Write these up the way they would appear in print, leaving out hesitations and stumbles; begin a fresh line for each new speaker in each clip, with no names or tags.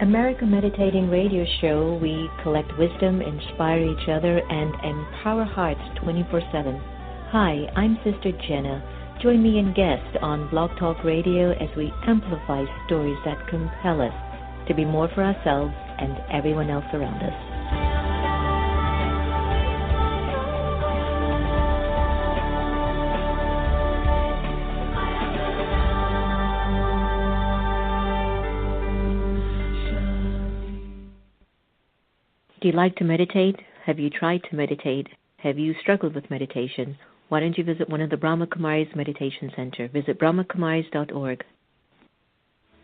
America Meditating Radio Show, we collect wisdom, inspire each other, and empower hearts 24/7. Hi, I'm Sister Jenna. Join me and guest on Blog Talk Radio as we amplify stories that compel us to be more for ourselves and everyone else around us. Do you like to meditate? Have you tried to meditate? Have you struggled with meditation? Why don't you visit one of the Brahma Kumaris Meditation Center? Visit brahmakumaris.org.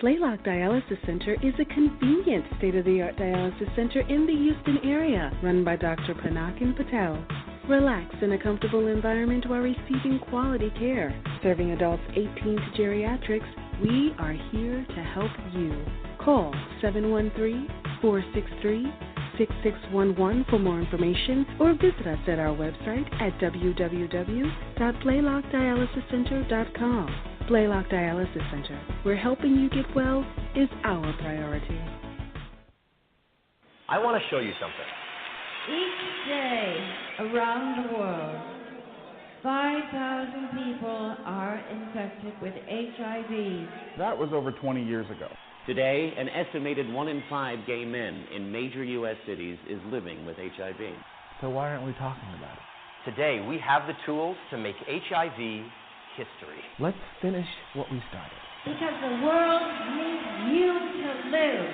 Blaylock Dialysis Center is a convenient state-of-the-art dialysis center in the Houston area, run by Dr. Panakin Patel. Relax in a comfortable environment while receiving quality care. Serving adults 18 to geriatrics, we are here to help you. Call 713-463-6611 for more information, or visit us at our website at www.blaylockdialysiscenter.com. Blaylock Dialysis Center, where helping you get well is our priority.
I want to show you something.
Each day around the world, 5,000 people are infected with HIV.
That was over 20 years ago.
Today, an estimated 1 in 5 gay men in major U.S. cities is living with HIV.
So why aren't we talking about it?
Today, we have the tools to make HIV history.
Let's finish what we started.
Because the world needs you to live.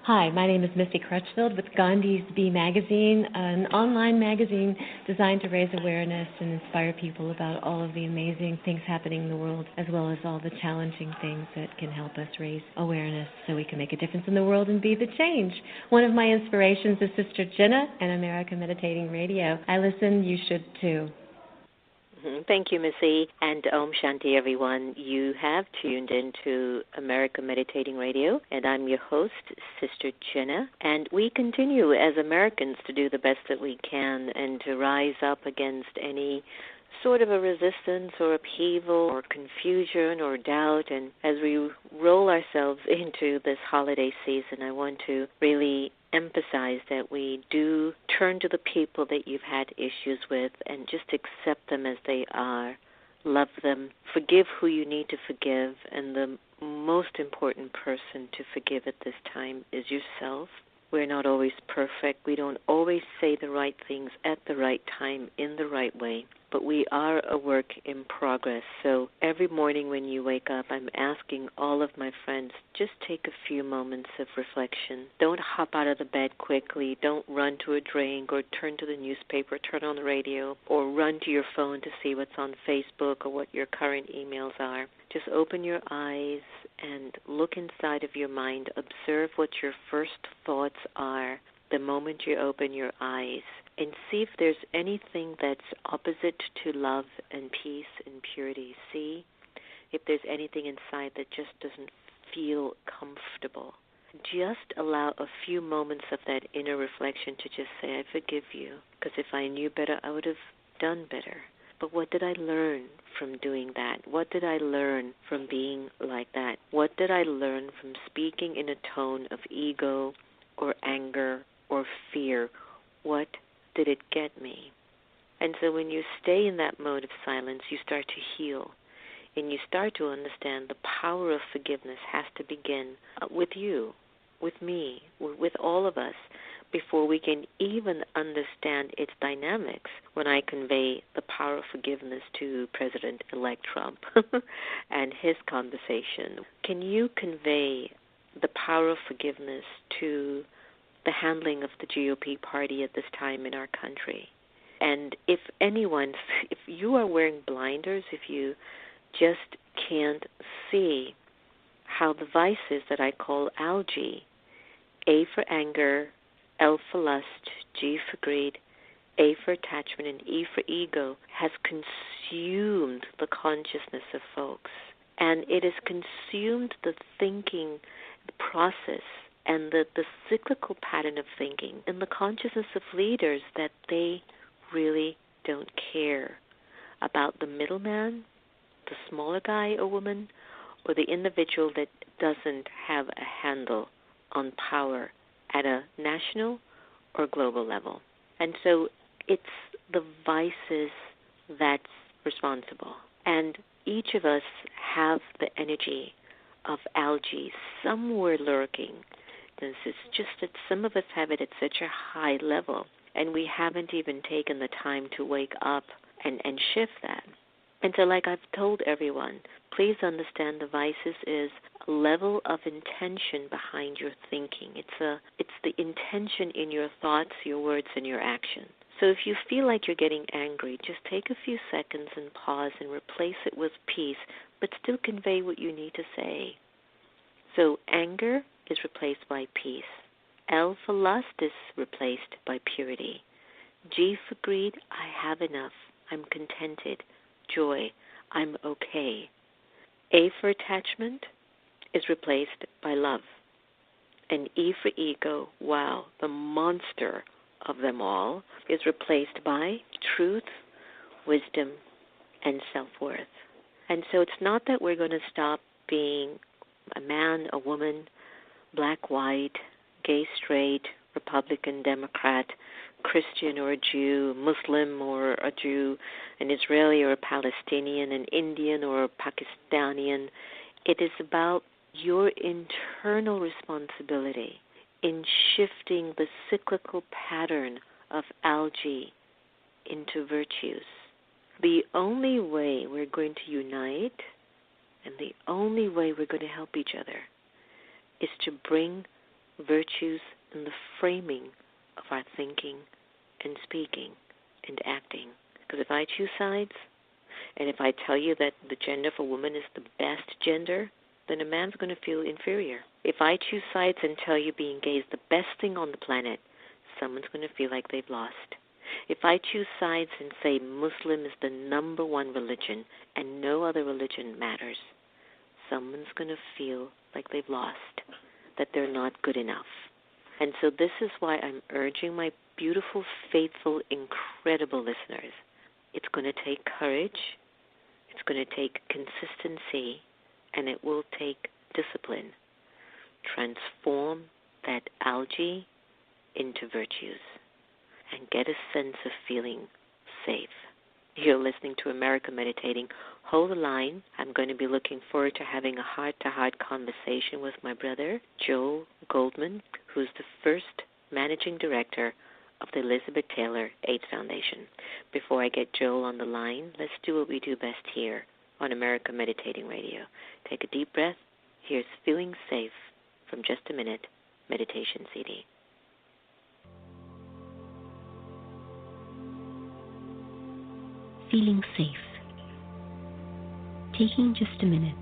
Hi, my name is Misty Crutchfield with Gandhi's Bee Magazine, an online magazine designed to raise awareness and inspire people about all of the amazing things happening in the world, as well as all the challenging things that can help us raise awareness so we can make a difference in the world and be the change. One of my inspirations is Sister Jenna and America Meditating Radio. I listen, you should too.
Thank you, Missy, and Om Shanti, everyone. You have tuned into America Meditating Radio, and I'm your host, Sister Jenna. And we continue as Americans to do the best that we can and to rise up against any sort of a resistance or upheaval or confusion or doubt. And as we roll ourselves into this holiday season, I want to really emphasize that we do turn to the people that you've had issues with and just accept them as they are, love them, forgive who you need to forgive, and the most important person to forgive at this time is yourself. We're not always perfect. We don't always say the right things at the right time in the right way, but we are a work in progress. So every morning when you wake up, I'm asking all of my friends, just take a few moments of reflection. Don't hop out of the bed quickly. Don't run to a drink or turn to the newspaper, turn on the radio, or run to your phone to see what's on Facebook or what your current emails are. Just open your eyes and look inside of your mind. Observe what your first thoughts are the moment you open your eyes, and see if there's anything that's opposite to love and peace and purity. See if there's anything inside that just doesn't feel comfortable. Just allow a few moments of that inner reflection to just say, I forgive you, because if I knew better, I would have done better. But what did I learn from doing that? What did I learn from being like that? What did I learn from speaking in a tone of ego or anger or fear? What did it get me? And so when you stay in that mode of silence, you start to heal. And you start to understand the power of forgiveness has to begin with you, with me, with all of us, before we can even understand its dynamics. When I convey the power of forgiveness to President-elect Trump and his conversation, can you convey the power of forgiveness to the handling of the GOP party at this time in our country? And if you are wearing blinders, if you just can't see how the vices that I call algae, A for anger, L for lust, G for greed, A for attachment, and E for ego, has consumed the consciousness of folks. And it has consumed the thinking process and the cyclical pattern of thinking in the consciousness of leaders, that they really don't care about the middleman, the smaller guy or woman, or the individual that doesn't have a handle on power at a national or global level. And so it's the vices that's responsible. And each of us have the energy of algae somewhere lurking. It's just that some of us have it at such a high level, and we haven't even taken the time to wake up and shift that. And so like I've told everyone, please understand the vices is a level of intention behind your thinking. It's the intention in your thoughts, your words, and your actions. So if you feel like you're getting angry, just take a few seconds and pause and replace it with peace, but still convey what you need to say. So anger is replaced by peace. L for lust is replaced by purity. G for greed, I have enough. I'm contented. Joy, I'm okay. A for attachment is replaced by love. And E for ego, wow, the monster of them all, is replaced by truth, wisdom, and self-worth. And so it's not that we're going to stop being a man, a woman, black, white, gay, straight, Republican, Democrat, Christian or a Jew, Muslim or a Jew, an Israeli or a Palestinian, an Indian or a Pakistani. It is about your internal responsibility in shifting the cyclical pattern of algae into virtues. The only way we're going to unite and the only way we're going to help each other is to bring virtues in the framing of our thinking and speaking and acting. Because if I choose sides, and if I tell you that the gender for women is the best gender, then a man's going to feel inferior. If I choose sides and tell you being gay is the best thing on the planet, someone's going to feel like they've lost. If I choose sides and say Muslim is the number one religion and no other religion matters, someone's going to feel like they've lost, that they're not good enough. And so this is why I'm urging my beautiful, faithful, incredible listeners. It's going to take courage, it's going to take consistency, and it will take discipline. Transform that algae into virtues and get a sense of feeling safe. You're listening to America Meditating. Hold the line. I'm going to be looking forward to having a heart-to-heart conversation with my brother, Joel-Goldman, who's the first managing director of the Elizabeth Taylor AIDS Foundation. Before I get Joel on the line, let's do what we do best here on America Meditating Radio. Take a deep breath. Here's Feeling Safe from Just a Minute Meditation CD.
Feeling safe. Taking just a minute.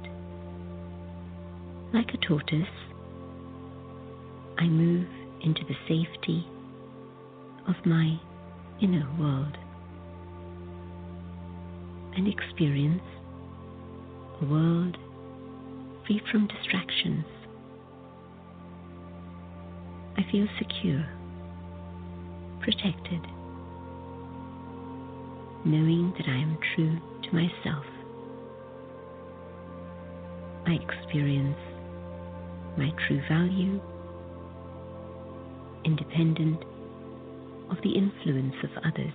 Like a tortoise, I move into the safety of my inner world and experience a world free from distractions. I feel secure, protected, knowing that I am true to myself. I experience my true value, independent of the influence of others.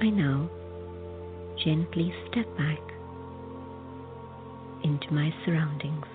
I now gently step back into my surroundings.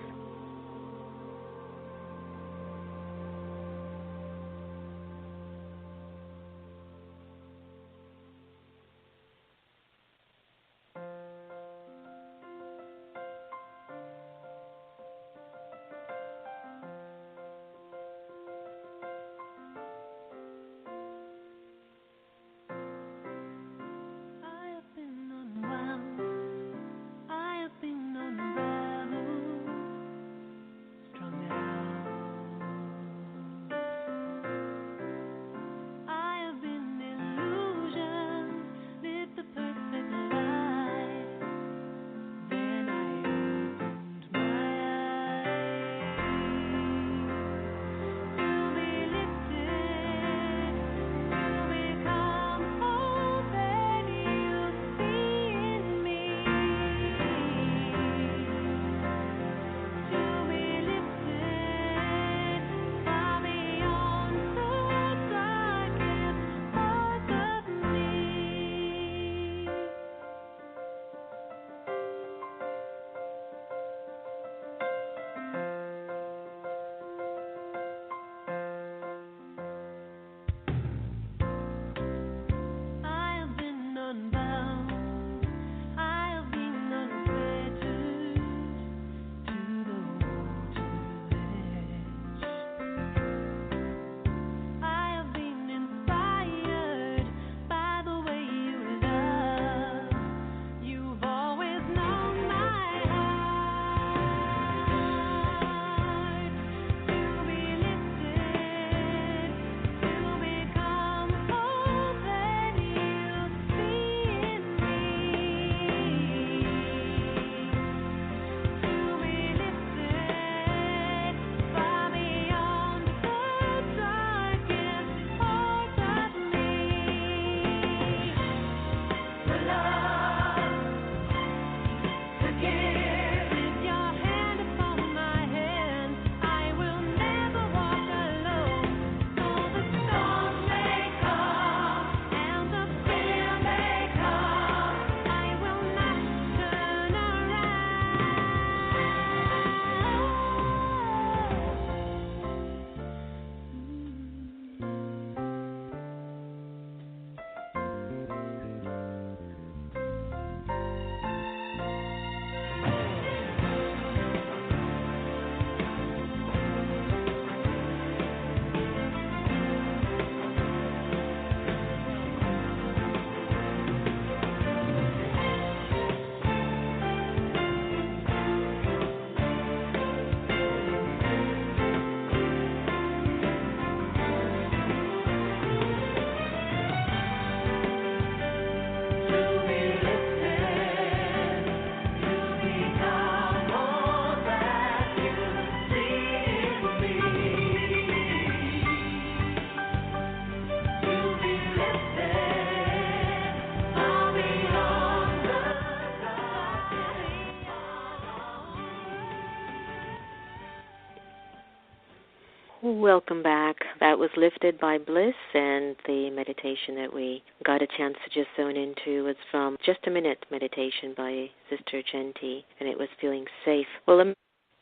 Welcome back. That was Lifted by Bliss, and the meditation that we got a chance to just zone into was from Just a Minute meditation by Sister Jenna, and it was Feeling Safe. Well, let me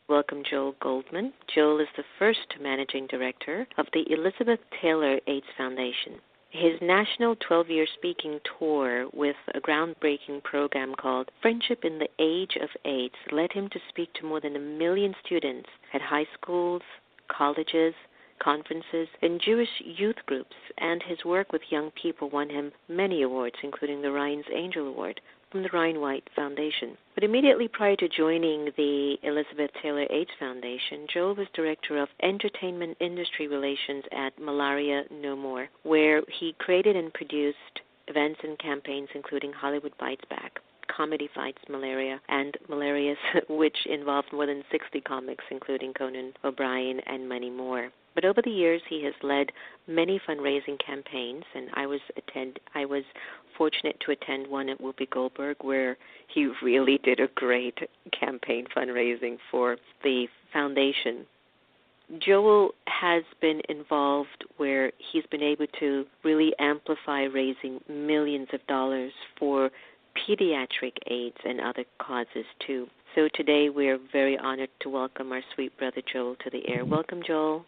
welcome Joel Goldman. Joel is the first managing director of the Elizabeth Taylor AIDS Foundation. His national 12-year speaking tour with a groundbreaking program called Friendship in the Age of AIDS led him to speak to more than 1 million students at high schools, colleges, conferences, and Jewish youth groups, and his work with young people won him many awards, including the Ryan's Angel Award from the Ryan White Foundation. But immediately prior to joining the Elizabeth Taylor AIDS Foundation, Joel was Director of Entertainment Industry Relations at Malaria No More, where he created and produced events and campaigns including Hollywood Bites Back, Comedy Fights Malaria, and Malarious, which involved more than 60 comics, including Conan O'Brien and many more. But over the years, he has led many fundraising campaigns, and I was fortunate to attend one at Whoopi Goldberg, where he really did a great campaign fundraising for the foundation. Joel has been involved where he's been able to really amplify raising millions of dollars for pediatric AIDS and other causes too. So today we're very honored to welcome our sweet brother Joel to the air. Welcome, Joel.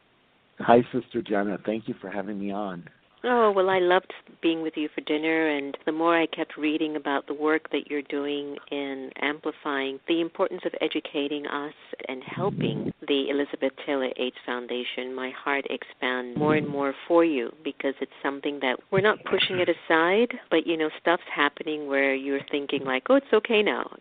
Hi, Sister Jenna. Thank you for having me on.
Oh, well, I loved being with you for dinner, and the more I kept reading about the work that you're doing in amplifying the importance of educating us and helping the Elizabeth Taylor AIDS Foundation, my heart expands more and more for you, because it's something that we're not pushing it aside, but, stuff's happening where you're thinking like, oh, it's okay now,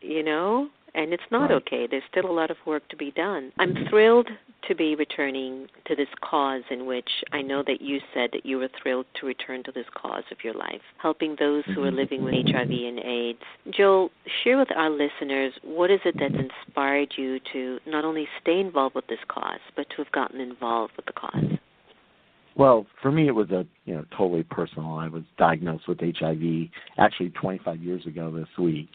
and it's not okay. There's still a lot of work to be done. I'm thrilled to be returning to this cause in which I know that you said that you were thrilled to return to this cause of your life, helping those who are living with HIV and AIDS. Joel, share with our listeners, what is it that's inspired you to not only stay involved with this cause, but to have gotten involved with the cause?
Well, for me, it was totally personal. I was diagnosed with HIV actually 25 years ago this week.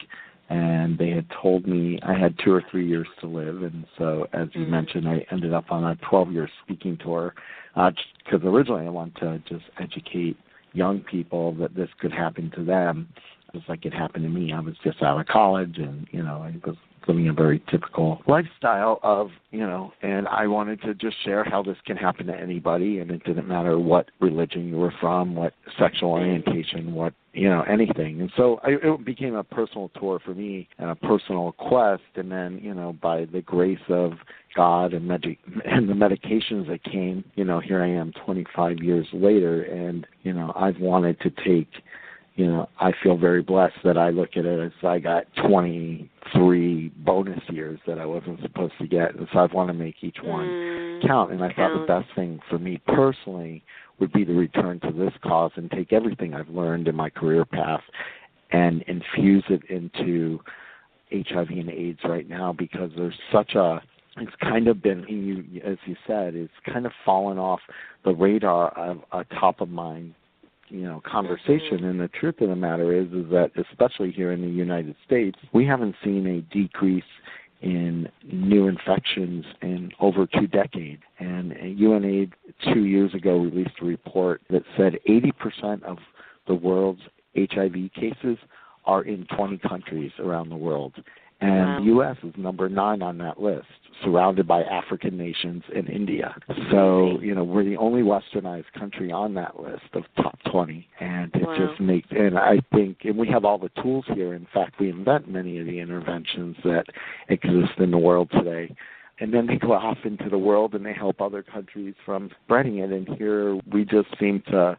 And they had told me I had 2 or 3 years to live. And so, as you mentioned, I ended up on a 12-year speaking tour because originally I wanted to just educate young people that this could happen to them just like it happened to me. I was just out of college and, I was living a very typical lifestyle of, and I wanted to just share how this can happen to anybody, and it didn't matter what religion you were from, what sexual orientation, what, anything. And so it became a personal tour for me and a personal quest, and then, by the grace of God and the medications that came, here I am 25 years later, and, I've wanted to take, I feel very blessed that I look at it as I got 23 bonus years that I wasn't supposed to get, and so I want to make each one count. And I thought the best thing for me personally would be to return to this cause and take everything I've learned in my career path and infuse it into HIV and AIDS right now, because there's it's kind of been, as you said, it's kind of fallen off the radar of a top of mind conversation. And the truth of the matter is that, especially here in the United States, we haven't seen a decrease in new infections in over 2 decades. And UNAIDS 2 years ago released a report that said 80% of the world's HIV cases are in 20 countries around the world. And the U.S. is number 9 on that list, surrounded by African nations and India. So, we're the only westernized country on that list of top 20. And it just makes, and I think, and we have all the tools here. In fact, we invent many of the interventions that exist in the world today. And then they go off into the world and they help other countries from spreading it. And here we just seem to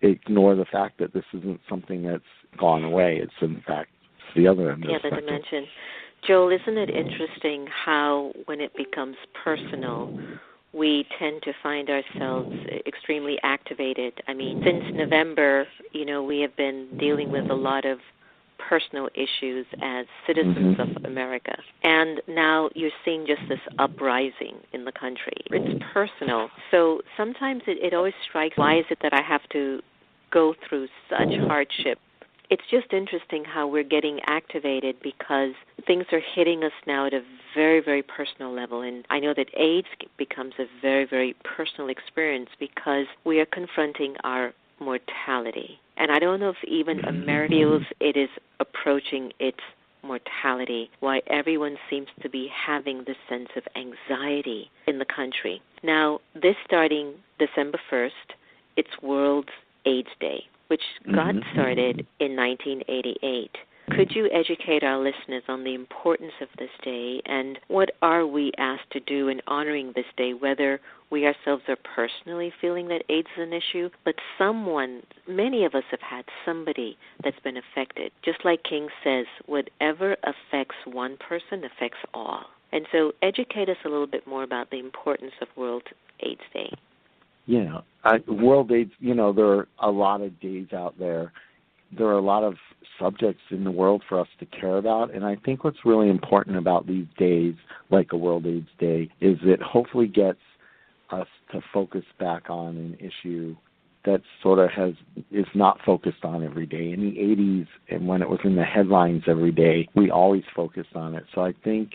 ignore the fact that this isn't something that's gone away. It's, in fact, the other end of the spectrum.
Dimension. Joel, isn't it interesting how when it becomes personal, we tend to find ourselves extremely activated? I mean, since November, we have been dealing with a lot of personal issues as citizens of America. And now you're seeing just this uprising in the country. It's personal. So sometimes it always strikes, why is it that I have to go through such hardship it's just interesting how we're getting activated because things are hitting us now at a very, very personal level. And I know that AIDS becomes a very, very personal experience because we are confronting our mortality. And I don't know if even America feels it is approaching its mortality, why everyone seems to be having this sense of anxiety in the country. Now, this starting December 1st, it's World AIDS Day, which got started in 1988. Could you educate our listeners on the importance of this day and what are we asked to do in honoring this day, whether we ourselves are personally feeling that AIDS is an issue, but many of us have had somebody that's been affected. Just like King says, whatever affects one person affects all. And so educate us a little bit more about the importance of World AIDS Day.
Yeah, World AIDS, there are a lot of days out there. There are a lot of subjects in the world for us to care about, and I think what's really important about these days, like a World AIDS Day, is it hopefully gets us to focus back on an issue that sort of is not focused on every day. In the 80s, and when it was in the headlines every day, we always focused on it. So I think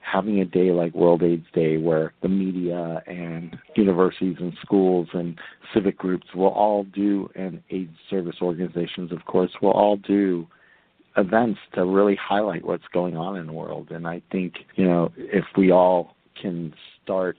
having a day like World AIDS Day where the media and universities and schools and civic groups will all do, and AIDS service organizations, of course, will all do events to really highlight what's going on in the world. And I think, if we all can start,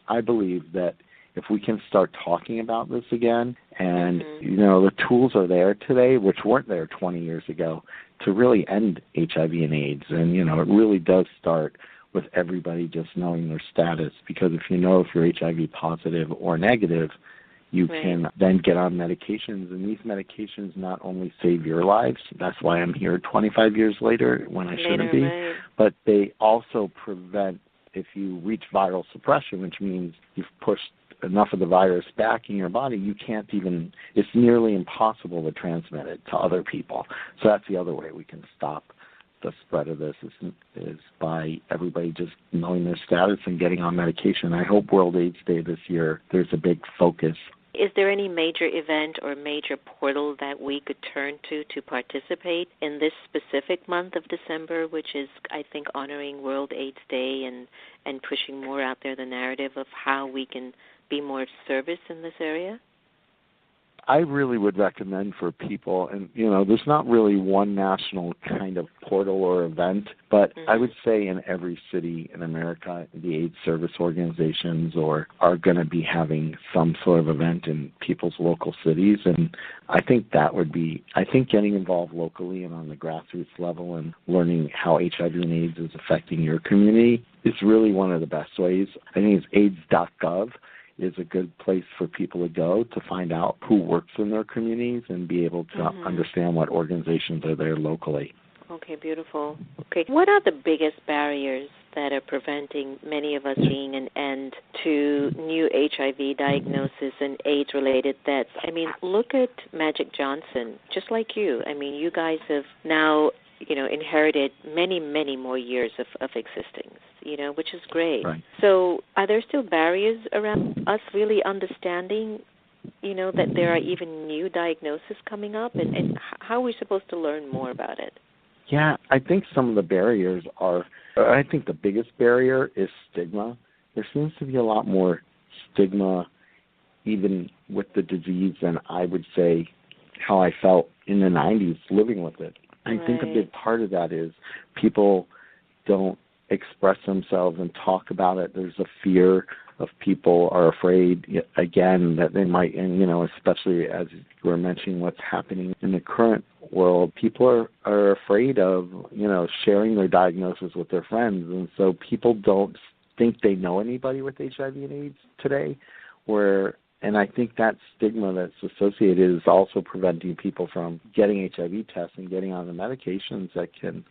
I believe that if we can start talking about this again, and, the tools are there today, which weren't there 20 years ago, to really end HIV and AIDS. And, it really does start with everybody just knowing their status, because if you know if you're HIV positive or negative, you can then get on medications, and these medications not only save your lives, that's why I'm here 25 years later when I shouldn't be, but they also prevent, if you reach viral suppression, which means you've pushed enough of the virus back in your body, you can't even, it's nearly impossible to transmit it to other people. So that's the other way we can stop the spread of this is by everybody just knowing their status and getting on medication. I hope World AIDS Day this year, there's a big focus.
Is there any major event or major portal that we could turn to participate in this specific month of December, which is, I think, honoring World AIDS Day and pushing more out there the narrative of how we can be more of service in this area?
I really would recommend for people, and, there's not really one national kind of portal or event, but I would say in every city in America, the AIDS service organizations are going to be having some sort of event in people's local cities, and I think getting involved locally and on the grassroots level and learning how HIV and AIDS is affecting your community is really one of the best ways. I think it's AIDS.gov. is a good place for people to go to find out who works in their communities and be able to understand what organizations are there locally.
Okay, beautiful. Okay, what are the biggest barriers that are preventing many of us seeing an end to new HIV diagnosis and AIDS-related deaths? I mean, look at Magic Johnson, just like you. I mean, you guys have now, inherited many, many more years of existence, which is great.
Right.
So are there still barriers around us really understanding, that there are even new diagnoses coming up, and how are we supposed to learn more about it?
Yeah, I think some of the barriers I think the biggest barrier is stigma. There seems to be a lot more stigma even with the disease than I would say how I felt in the 90s living with it. I think a big part of that is people don't express themselves and talk about it. There's a fear of people are afraid, again, that they might, and, especially as you were mentioning what's happening in the current world, people are afraid of, sharing their diagnosis with their friends. And so people don't think they know anybody with HIV and AIDS today, and I think that stigma that's associated is also preventing people from getting HIV tests and getting on the medications that can,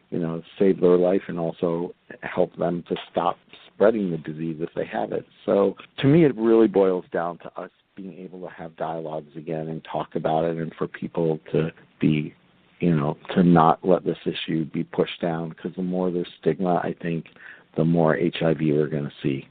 save their life and also help them to stop spreading the disease if they have it. So to me, it really boils down to us being able to have dialogues again and talk about it, and for people to be, to not let this issue be pushed down, because the more there's stigma, I think, the more HIV we're going to see.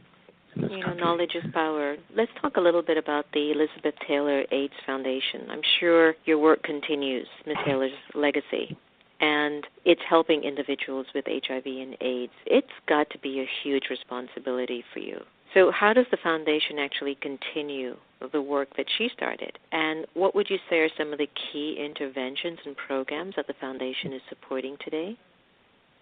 in this country.
Knowledge is power. Let's talk a little bit about the Elizabeth Taylor AIDS Foundation. I'm sure your work continues, Ms. Taylor's legacy, and it's helping individuals with HIV and AIDS. It's got to be a huge responsibility for you. So how does the foundation actually continue the work that she started? And what would you say are some of the key interventions and programs that the foundation is supporting today?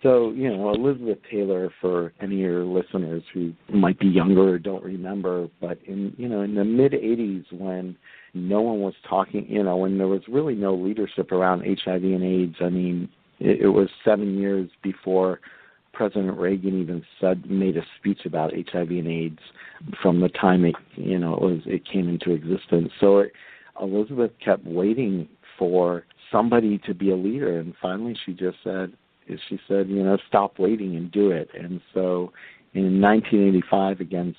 So, Elizabeth Taylor, for any of your listeners who might be younger or don't remember, but in the mid-'80s when no one was talking, when there was really no leadership around HIV and AIDS, I mean, it was 7 years before President Reagan even made a speech about HIV and AIDS from the time it came into existence. So Elizabeth kept waiting for somebody to be a leader, and finally she said, stop waiting and do it. And so in 1985, against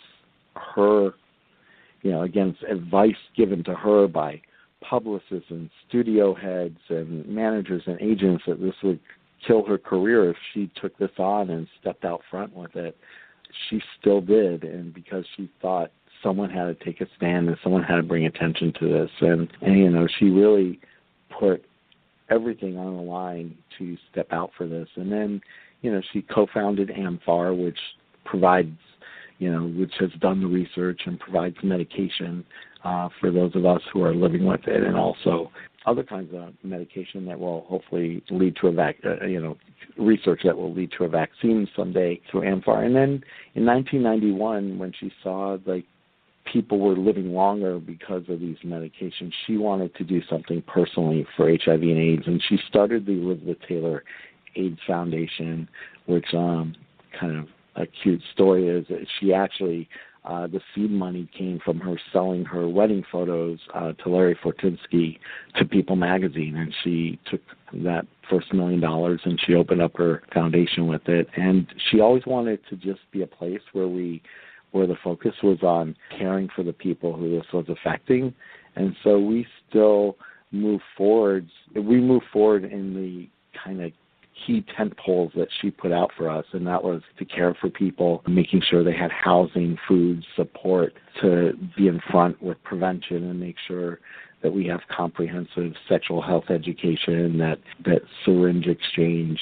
advice given to her by publicists and studio heads and managers and agents that this would kill her career if she took this on and stepped out front with it, she still did. And because she thought someone had to take a stand and someone had to bring attention to this. And she really put everything on the line to step out for this. And then, she co-founded AMFAR, which provides, which has done the research and provides medication for those of us who are living with it, and also other kinds of medication that will hopefully lead to research that will lead to a vaccine someday through AMFAR. And then in 1991, when she saw people were living longer because of these medications, she wanted to do something personally for HIV and AIDS, and she started the Elizabeth Taylor AIDS Foundation, which kind of a cute story is that she actually, the seed money came from her selling her wedding photos to Larry Fortinsky to People magazine, and she took that first $1 million and she opened up her foundation with it. And she always wanted to just be a place where the focus was on caring for the people who this was affecting. And so we still move forward. We move forward in the kind of key tent poles that she put out for us, and that was to care for people, making sure they had housing, food, support, to be in front with prevention and make sure that we have comprehensive sexual health education, that syringe exchange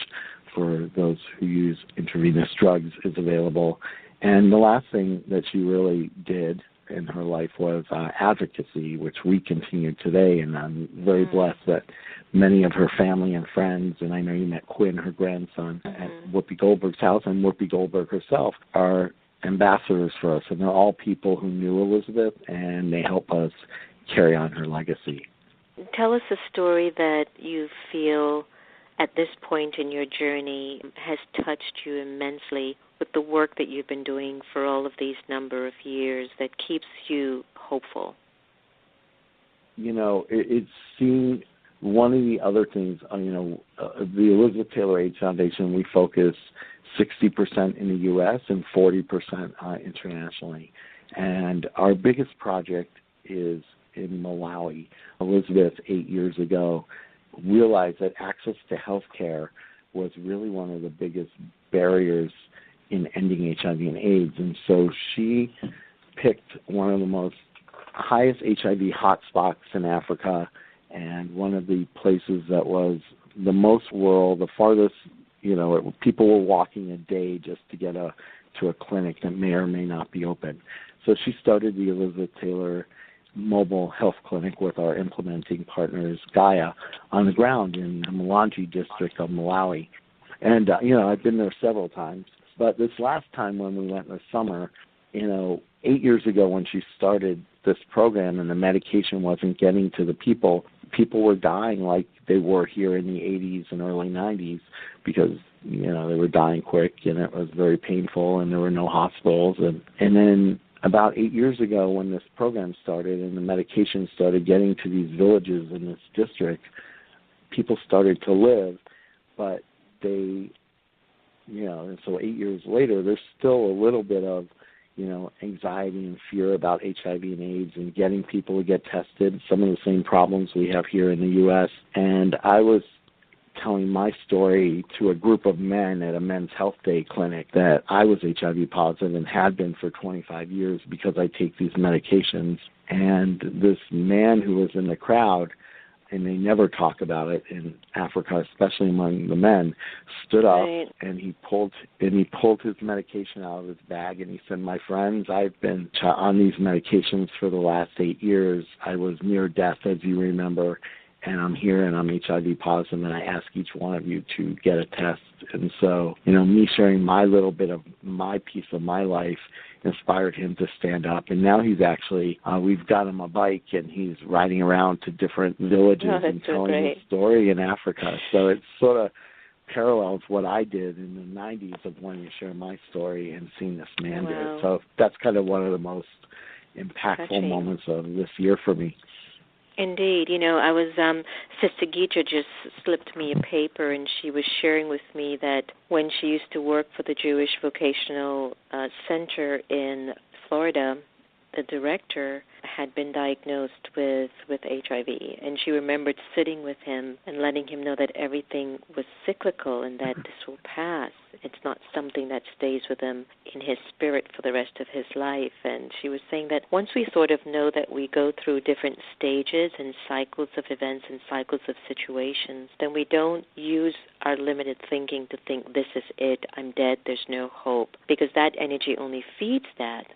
for those who use intravenous drugs is available. And the last thing that she really did in her life was advocacy, which we continue today. And I'm very blessed that many of her family and friends, and I know you met Quinn, her grandson, at Whoopi Goldberg's house, and Whoopi Goldberg herself are ambassadors for us. And they're all people who knew Elizabeth, and they help us carry on her legacy.
Tell us a story that you feel at this point in your journey has touched you immensely with the work that you've been doing for all of these number of years that keeps you hopeful.
It's seen one of the other things, the Elizabeth Taylor AIDS Foundation, we focus 60% in the U.S. and 40% internationally. And our biggest project is in Malawi. Elizabeth, 8 years ago, realized that access to health care was really one of the biggest barriers in ending HIV and AIDS. And so she picked one of the most highest HIV hotspots in Africa, and one of the places that was the most rural, the farthest, people were walking a day just to get to a clinic that may or may not be open. So she started the Elizabeth Taylor mobile health clinic with our implementing partners, Gaia, on the ground in the Mlanji district of Malawi. And, I've been there several times. But this last time when we went in the summer, 8 years ago when she started this program and the medication wasn't getting to the people were dying like they were here in the 80s and early 90s because, they were dying quick and it was very painful and there were no hospitals. And then about 8 years ago when this program started and the medication started getting to these villages in this district, people started to live, but they, and so 8 years later, there's still a little bit of, anxiety and fear about HIV and AIDS and getting people to get tested, some of the same problems we have here in the U.S. And I was telling my story to a group of men at a men's health day clinic that I was HIV positive and had been for 25 years because I take these medications. And this man who was in the crowd, and they never talk about it in Africa, especially among the men, stood up and he pulled his medication out of his bag and he said, "My friends, I've been on these medications for the last 8 years. I was near death, as you remember, and I'm here and I'm HIV positive, and I ask each one of you to get a test." And so, me sharing my little bit of my piece of my life inspired him to stand up. And now he's actually, we've got him a bike and he's riding around to different villages and telling his story in Africa. So it sort of parallels what I did in the 90s of wanting to share my story and seeing this man do it. So that's kind of one of the most impactful moments of this year for me.
Indeed. I was, Sister Geeta just slipped me a paper, and she was sharing with me that when she used to work for the Jewish Vocational Center in Florida, the director had been diagnosed with HIV, and she remembered sitting with him and letting him know that everything was cyclical and that this will pass. It's not something that stays with him in his spirit for the rest of his life. And she was saying that once we sort of know that we go through different stages and cycles of events and cycles of situations, then we don't use our limited thinking to think, this is it, I'm dead, there's no hope, because that energy only feeds that.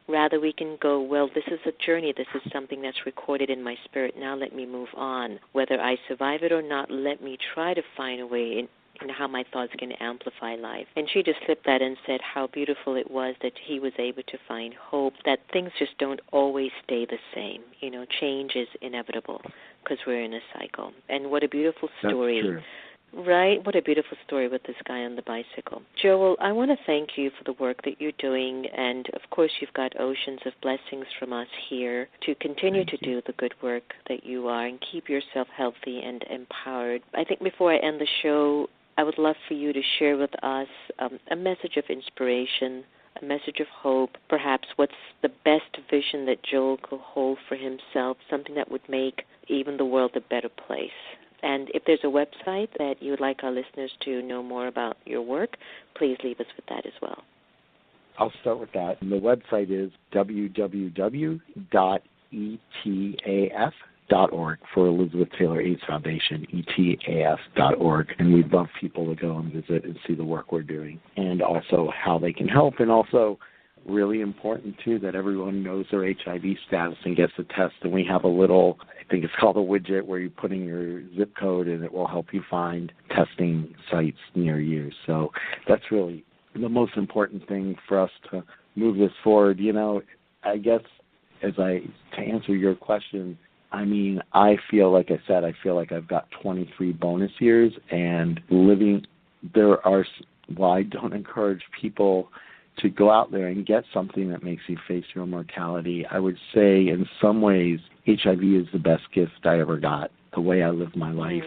Rather, we can go, well, this is a journey. This is something that's recorded in my spirit. Now let me move on. Whether I survive it or not, let me try to find a way in how my thoughts can amplify life. And she just slipped that and said how beautiful it was that he was able to find hope, that things just don't always stay the same. Change is inevitable because we're in a cycle. And what a beautiful story.
That's true.
Right? What a beautiful story with this guy on the bicycle. Joel, I want to thank you for the work that you're doing, and of course you've got oceans of blessings from us here to continue to do the good work that you are and keep yourself healthy and empowered. I think before I end the show, I would love for you to share with us a message of inspiration, a message of hope, perhaps what's the best vision that Joel could hold for himself, something that would make even the world a better place. And if there's a website that you would like our listeners to know more about your work, please leave us with that as well.
I'll start with that. And the website is www.etaf.org for Elizabeth Taylor AIDS Foundation, etaf.org. And we'd love people to go and visit and see the work we're doing and also how they can help. And also, really important, too, that everyone knows their HIV status and gets a test. And we have a little, I think it's called a widget, where you put in your zip code and it will help you find testing sites near you. So that's really the most important thing for us to move this forward. I guess to answer your question, I feel like I said, I've got 23 bonus years and living. I don't encourage people to go out there and get something that makes you face your mortality. I would say in some ways HIV is the best gift I ever got, the way I live my life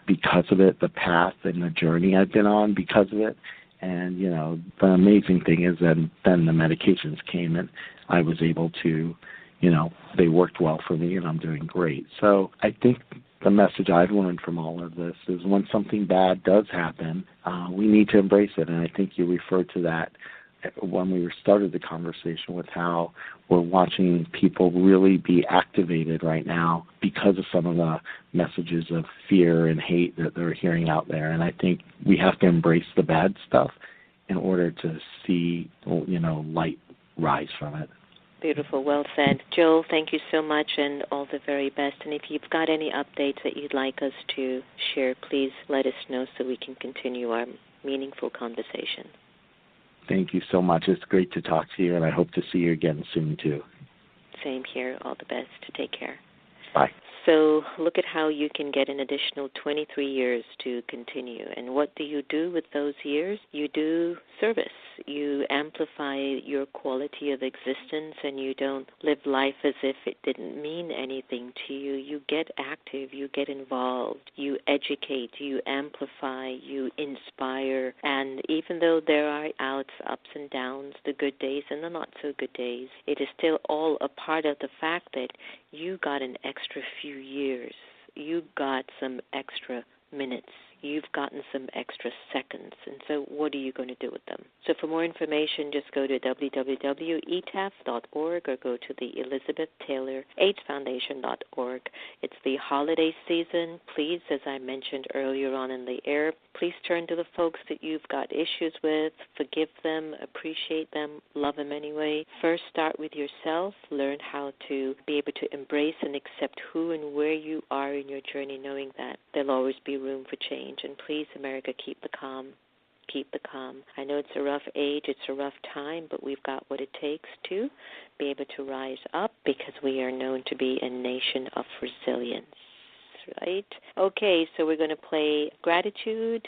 because of it, the path and the journey I've been on because of it. And, the amazing thing is then the medications came and I was able to, they worked well for me and I'm doing great. So I think the message I've learned from all of this is when something bad does happen, we need to embrace it. And I think you referred to that when we started the conversation with how we're watching people really be activated right now because of some of the messages of fear and hate that they're hearing out there. And I think we have to embrace the bad stuff in order to see, light rise from it.
Beautiful. Well said. Joel, thank you so much and all the very best. And if you've got any updates that you'd like us to share, please let us know so we can continue our meaningful conversation.
Thank you so much. It's great to talk to you, and I hope to see you again soon, too.
Same here. All the best. Take care.
Bye.
So look at how you can get an additional 23 years to continue. And what do you do with those years? You do service. You amplify your quality of existence, and you don't live life as if it didn't mean anything to you. You get active. You get involved. You educate. You amplify. You inspire. And even though there are outs, ups and downs, the good days and the not so good days, it is still all a part of the fact that you got an extra few years. You got some extra minutes. you've gotten some extra seconds. And so what are you going to do with them? So for more information, just go to www.etaf.org or go to the Elizabeth Taylor AIDS Foundation.org. It's the holiday season. Please, as I mentioned earlier on in the air, please turn to the folks that you've got issues with, forgive them, appreciate them, love them anyway. First, start with yourself. Learn how to be able to embrace and accept who and where you are in your journey, knowing that there'll always be room for change. And please, America, keep the calm. Keep the calm. I know it's a rough age, it's a rough time, but we've got what it takes to be able to rise up because we are known to be a nation of resilience. Right? Okay, so we're going to play Gratitude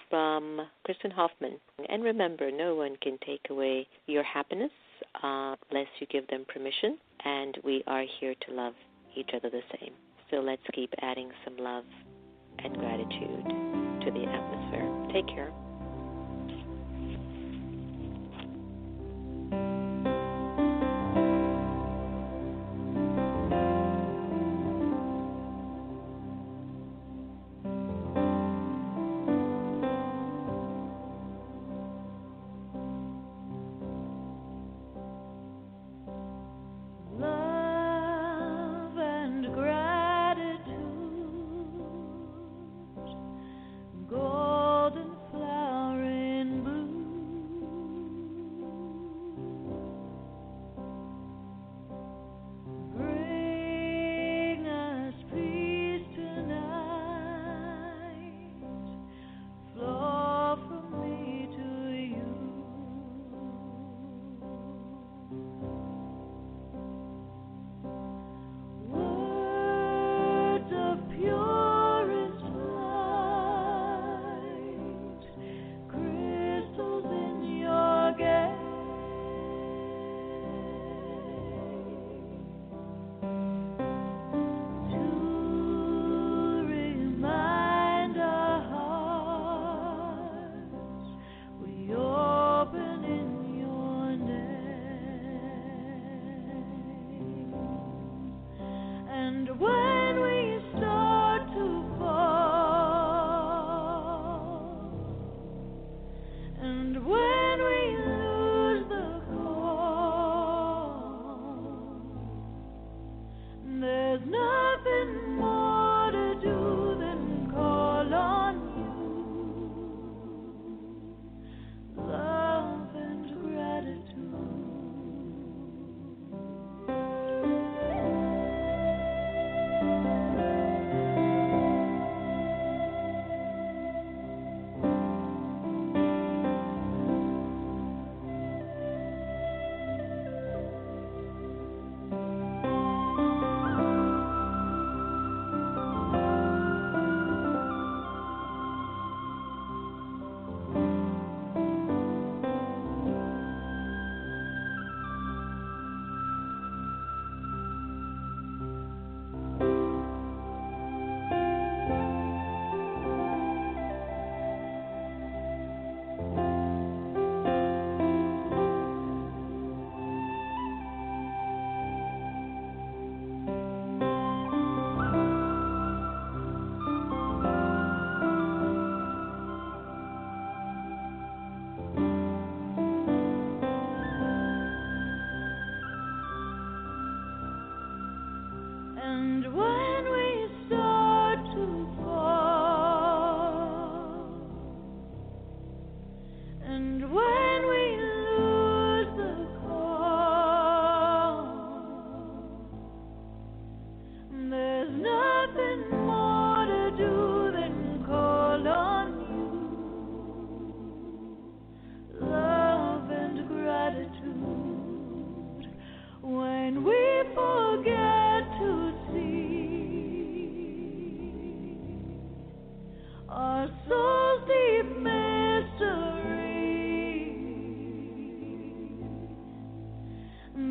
from Kristen Hoffman. And remember, no one can take away your happiness unless you give them permission, and we are here to love each other the same. So let's keep adding some love and gratitude to the atmosphere. Take care.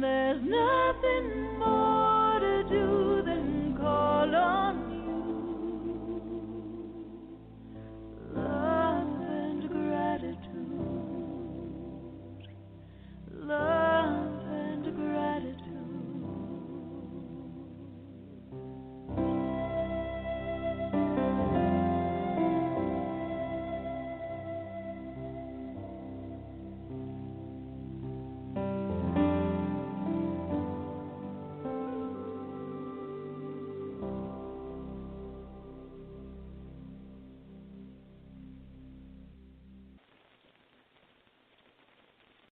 There's nothing